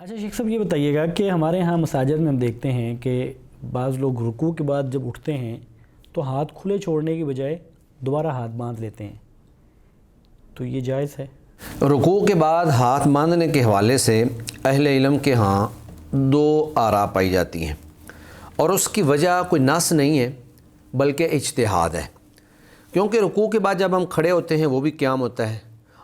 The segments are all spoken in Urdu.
اچھا شیخ صاحب، یہ بتائیے گا کہ ہمارے ہاں مساجد میں ہم دیکھتے ہیں کہ بعض لوگ رکوع کے بعد جب اٹھتے ہیں تو ہاتھ کھلے چھوڑنے کی بجائے دوبارہ ہاتھ باندھ لیتے ہیں، تو یہ جائز ہے؟ رکوع کے بعد ہاتھ باندھنے کے حوالے سے اہل علم کے ہاں دو آراء پائی جاتی ہیں، اور اس کی وجہ کوئی نص نہیں ہے بلکہ اجتہاد ہے۔ کیونکہ رکوع کے بعد جب ہم کھڑے ہوتے ہیں وہ بھی قیام ہوتا ہے،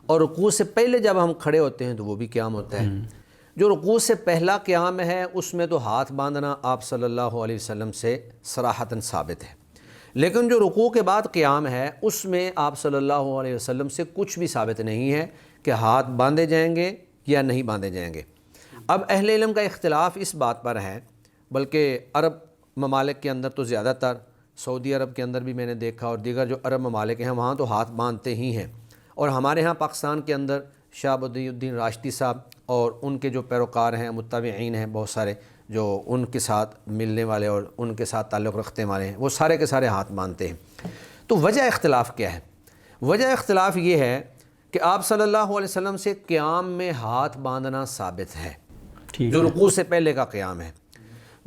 اور رکوع سے پہلے جب ہم کھڑے ہوتے ہیں تو وہ بھی قیام ہوتا ہے۔ جو رکوع سے پہلا قیام ہے اس میں تو ہاتھ باندھنا آپ صلی اللہ علیہ وسلم سے صراحتاً ثابت ہے، لیکن جو رکوع کے بعد قیام ہے اس میں آپ صلی اللہ علیہ وسلم سے کچھ بھی ثابت نہیں ہے کہ ہاتھ باندھے جائیں گے یا نہیں باندھے جائیں گے۔ اب اہل علم کا اختلاف اس بات پر ہے، بلکہ عرب ممالک کے اندر تو زیادہ تر، سعودی عرب کے اندر بھی میں نے دیکھا، اور دیگر جو عرب ممالک ہیں وہاں تو ہاتھ باندھتے ہی ہیں، اور ہمارے ہاں پاکستان کے اندر شاہ بدی الدین راشدی صاحب اور ان کے جو پیروکار ہیں، متابعین ہیں بہت سارے، جو ان کے ساتھ ملنے والے اور ان کے ساتھ تعلق رکھنے والے ہیں، وہ سارے کے سارے ہاتھ باندھتے ہیں۔ تو وجہ اختلاف کیا ہے؟ وجہ اختلاف یہ ہے کہ آپ صلی اللہ علیہ وسلم سے قیام میں ہاتھ باندھنا ثابت ہے، جو رکوع سے پہلے کا قیام ہے۔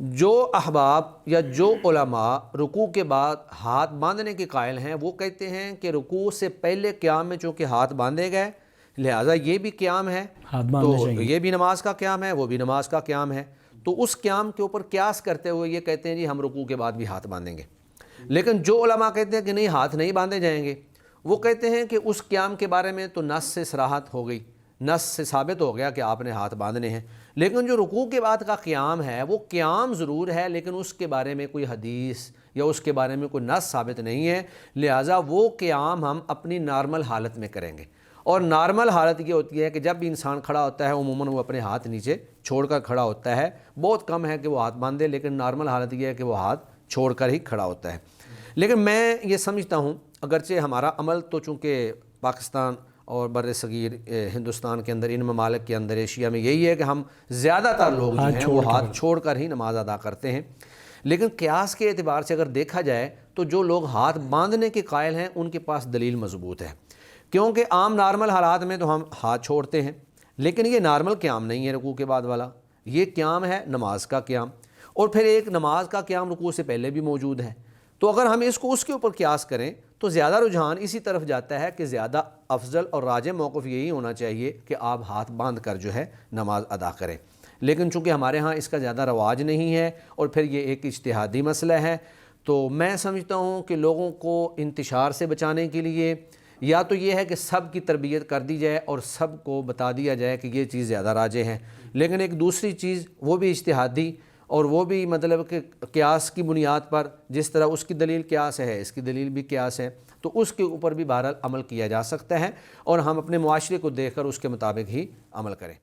جو احباب یا جو علماء رکوع کے بعد ہاتھ باندھنے کے قائل ہیں وہ کہتے ہیں کہ رکوع سے پہلے قیام میں چونکہ ہاتھ باندھے گئے لہٰذا یہ بھی قیام ہے، تو یہ بھی نماز کا قیام ہے، وہ بھی نماز کا قیام ہے، تو اس قیام کے اوپر قیاس کرتے ہوئے یہ کہتے ہیں جی ہم رکوع کے بعد بھی ہاتھ باندھیں گے۔ لیکن جو علماء کہتے ہیں کہ نہیں، ہاتھ نہیں باندھے جائیں گے، وہ کہتے ہیں کہ اس قیام کے بارے میں تو نص سے صراحت ہو گئی، نص سے ثابت ہو گیا کہ آپ نے ہاتھ باندھنے ہیں، لیکن جو رکوع کے بعد کا قیام ہے وہ قیام ضرور ہے لیکن اس کے بارے میں کوئی حدیث یا اس کے بارے میں کوئی نص ثابت نہیں ہے، لہٰذا وہ قیام ہم اپنی نارمل حالت میں کریں گے۔ اور نارمل حالت یہ ہوتی ہے کہ جب بھی انسان کھڑا ہوتا ہے عموماً وہ اپنے ہاتھ نیچے چھوڑ کر کھڑا ہوتا ہے، بہت کم ہے کہ وہ ہاتھ باندھے، لیکن نارمل حالت یہ ہے کہ وہ ہاتھ چھوڑ کر ہی کھڑا ہوتا ہے۔ لیکن میں یہ سمجھتا ہوں اگرچہ ہمارا عمل تو چونکہ پاکستان اور بر صغیر ہندوستان کے اندر، ان ممالک کے اندر، ایشیا میں یہی ہے کہ ہم زیادہ تر لوگ جو ہیں وہ ہاتھ چھوڑ کر ہی نماز ادا کرتے ہیں، لیکن قیاس کے اعتبار سے اگر دیکھا جائے تو جو لوگ ہاتھ باندھنے کے قائل ہیں ان کے پاس دلیل مضبوط ہے، کیونکہ عام نارمل حالات میں تو ہم ہاتھ چھوڑتے ہیں، لیکن یہ نارمل قیام نہیں ہے رکوع کے بعد والا، یہ قیام ہے نماز کا قیام، اور پھر ایک نماز کا قیام رکوع سے پہلے بھی موجود ہے۔ تو اگر ہم اس کو اس کے اوپر قیاس کریں تو زیادہ رجحان اسی طرف جاتا ہے کہ زیادہ افضل اور راجح موقف یہی ہونا چاہیے کہ آپ ہاتھ باندھ کر جو ہے نماز ادا کریں، لیکن چونکہ ہمارے ہاں اس کا زیادہ رواج نہیں ہے اور پھر یہ ایک اجتہادی مسئلہ ہے، تو میں سمجھتا ہوں کہ لوگوں کو انتشار سے بچانے کے لیے یا تو یہ ہے کہ سب کی تربیت کر دی جائے اور سب کو بتا دیا جائے کہ یہ چیز زیادہ راجح ہے، لیکن ایک دوسری چیز وہ بھی اجتہادی اور وہ بھی مطلب کہ قیاس کی بنیاد پر، جس طرح اس کی دلیل قیاس ہے اس کی دلیل بھی قیاس ہے، تو اس کے اوپر بھی بہرحال عمل کیا جا سکتا ہے، اور ہم اپنے معاشرے کو دیکھ کر اس کے مطابق ہی عمل کریں۔